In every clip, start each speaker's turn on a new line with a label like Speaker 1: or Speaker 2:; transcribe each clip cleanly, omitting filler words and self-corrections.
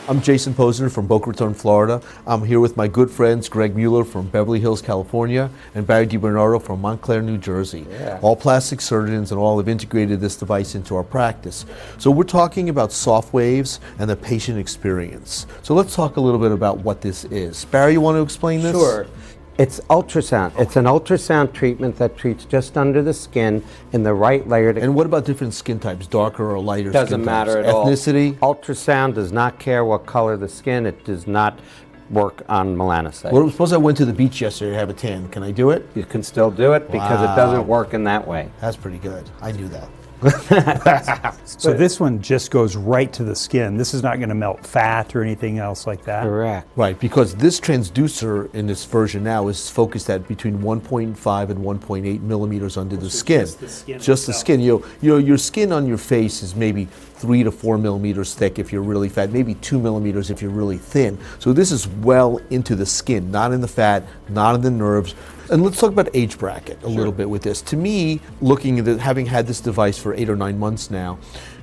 Speaker 1: I'm Jason Posner from Boca Raton, Florida. I'm here with my good friends Greg Mueller from Beverly Hills, California, and Barry DiBernardo from Montclair, New Jersey.
Speaker 2: Yeah.
Speaker 1: All plastic surgeons and all have integrated this device into our practice. So we're talking about Sofwaves and the patient experience. So let's talk a little bit about what this is. Barry, you want to explain this?
Speaker 2: Sure. It's ultrasound. It's an ultrasound treatment that treats just under the skin in the right layer.
Speaker 1: And what about different skin types, darker or lighter skin types?
Speaker 2: Doesn't matter at all.
Speaker 1: Ethnicity?
Speaker 2: Ultrasound does not care what color the skin. It does not work on melanocytes.
Speaker 1: Well, suppose I went to the beach yesterday to have a tan. Can I do it?
Speaker 2: You can still do it because it doesn't work in that way.
Speaker 1: That's pretty good. I knew that.
Speaker 3: So this one just goes right to the skin. This is not going to melt fat or anything else like that.
Speaker 2: Correct.
Speaker 1: Right, because this transducer in this version now is focused at between 1.5 and 1.8 millimeters under the skin.
Speaker 3: Just the skin
Speaker 1: Just the
Speaker 3: itself.
Speaker 1: skin. Your skin on your face is maybe 3 to 4 millimeters thick if you're really fat, maybe 2 millimeters if you're really thin. So this is well into the skin, not in the fat, not in the nerves. And let's talk about age bracket a little bit with this. To me, looking at it, having had this device for 8 or 9 months now,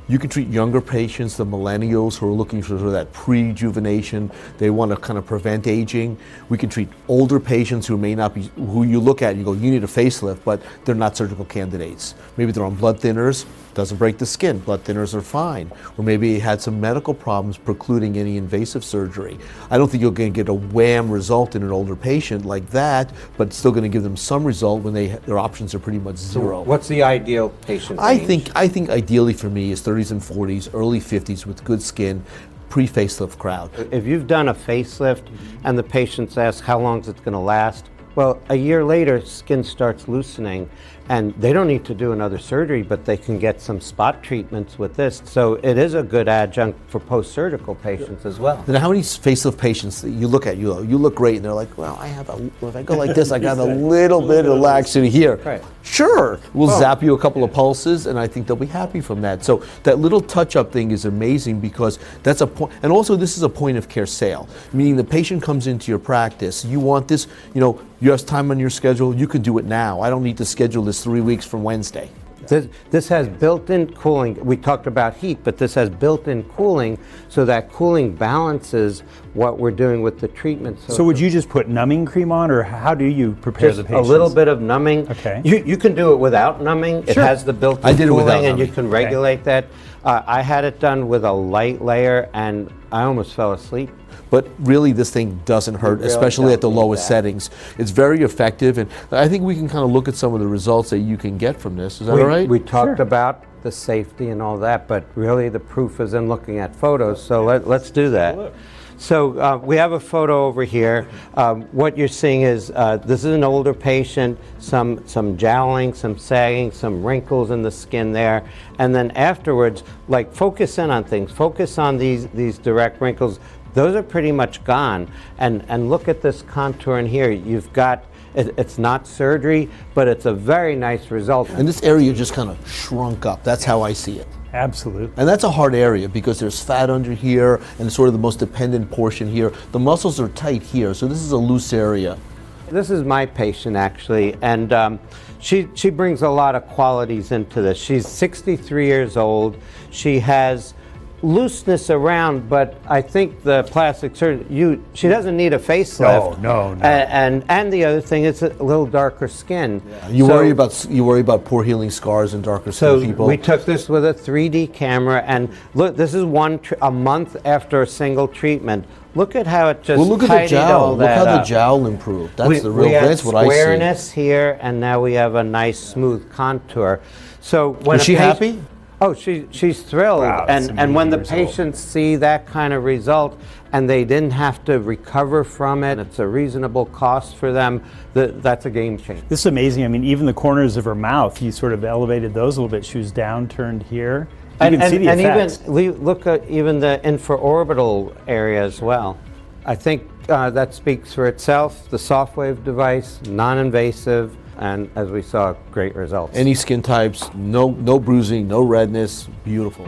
Speaker 1: you can treat younger patients, the millennials who are looking for sort of that pre-rejuvenation. They want to kind of prevent aging. We can treat older patients who may not be, who you look at and you go, you need a facelift, but they're not surgical candidates. Maybe they're on blood thinners, doesn't break the skin, blood thinners are fine. Or maybe had some medical problems precluding any invasive surgery. I don't think you're going to get a wham result in an older patient like that, but it's still going to give them some result when their options are pretty much zero.
Speaker 2: What's the ideal patient
Speaker 1: I
Speaker 2: range?
Speaker 1: think ideally for me is 30s and 40s, early 50s with good skin, pre-facelift crowd.
Speaker 2: If you've done a facelift and the patients ask how long is it going to last, well, a year later, skin starts loosening, and they don't need to do another surgery, but they can get some spot treatments with this. So it is a good adjunct for post-surgical patients as well.
Speaker 1: Then how many facelift patients that you look at, you look great, and they're like, well, if I go like this, I got a little bit of laxity here.
Speaker 2: Right.
Speaker 1: Sure, we'll zap you a couple of pulses, and I think they'll be happy from that. So that little touch-up thing is amazing because that's a point, and also this is a point-of-care sale, meaning the patient comes into your practice, you want this, you have time on your schedule, you can do it now. I don't need to schedule this 3 weeks from Wednesday.
Speaker 2: This has built-in cooling. We talked about heat, but this has built-in cooling, so that cooling balances what we're doing with the treatment.
Speaker 3: So would you just put numbing cream on, or how do you prepare the
Speaker 2: just
Speaker 3: patients?
Speaker 2: a little bit of numbing.
Speaker 3: Okay.
Speaker 2: You can do it without numbing. It
Speaker 3: Sure.
Speaker 2: has the built-in
Speaker 1: I did it
Speaker 2: cooling,
Speaker 1: without
Speaker 2: and you
Speaker 1: numbing.
Speaker 2: can regulate that. I had it done with a light layer, and I almost fell asleep.
Speaker 1: But really, this thing doesn't hurt,
Speaker 2: really
Speaker 1: especially at the
Speaker 2: don't need
Speaker 1: lowest
Speaker 2: that.
Speaker 1: settings. It's very effective, and I think we can kind of look at some of the results that you can get from this. Is that all right?
Speaker 2: We talked
Speaker 3: Sure.
Speaker 2: about the safety and all that, but really the proof is in looking at photos, so let's do that. So we have a photo over here. What you're seeing is this is an older patient, some jowling, some sagging, some wrinkles in the skin there, and then afterwards, like focus in on things. Focus on these direct wrinkles. Those are pretty much gone. And look at this contour in here. You've got, it's not surgery, but it's a very nice result.
Speaker 1: And this area just kind of shrunk up. That's how I see it.
Speaker 3: Absolutely.
Speaker 1: And that's a hard area because there's fat under here and it's sort of the most dependent portion here. The muscles are tight here, so this is a loose area.
Speaker 2: This is my patient actually, and she brings a lot of qualities into this. She's 63 years old. She has looseness around, but I think the plastic surgeon, she doesn't need a facelift.
Speaker 3: No.
Speaker 2: And the other thing is a little darker skin.
Speaker 1: You worry about poor healing scars and darker
Speaker 2: So
Speaker 1: skin people.
Speaker 2: we took this with a 3D camera, and look, this is a month after a single treatment. Look at how it just
Speaker 1: look at the
Speaker 2: tidied all
Speaker 1: jowl. Look
Speaker 2: that
Speaker 1: how the
Speaker 2: up.
Speaker 1: jowl improved. That's
Speaker 2: We
Speaker 1: that's
Speaker 2: had
Speaker 1: what I see.
Speaker 2: squareness here, and now we have a nice smooth contour. So when
Speaker 1: Is she happy?
Speaker 2: Oh, she's thrilled.
Speaker 3: Wow, that's
Speaker 2: and when the
Speaker 3: amazing result.
Speaker 2: patients see that kind of result and they didn't have to recover from it, it's a reasonable cost for them, that's a game changer.
Speaker 3: This is amazing. I mean, even the corners of her mouth, you sort of elevated those a little bit. She was down, turned here. You can see the effects.
Speaker 2: Even we look at even the infraorbital area as well. I think that speaks for itself. The Sofwave device, non-invasive, and as we saw, great results.
Speaker 1: Any skin types, no bruising, no redness, beautiful.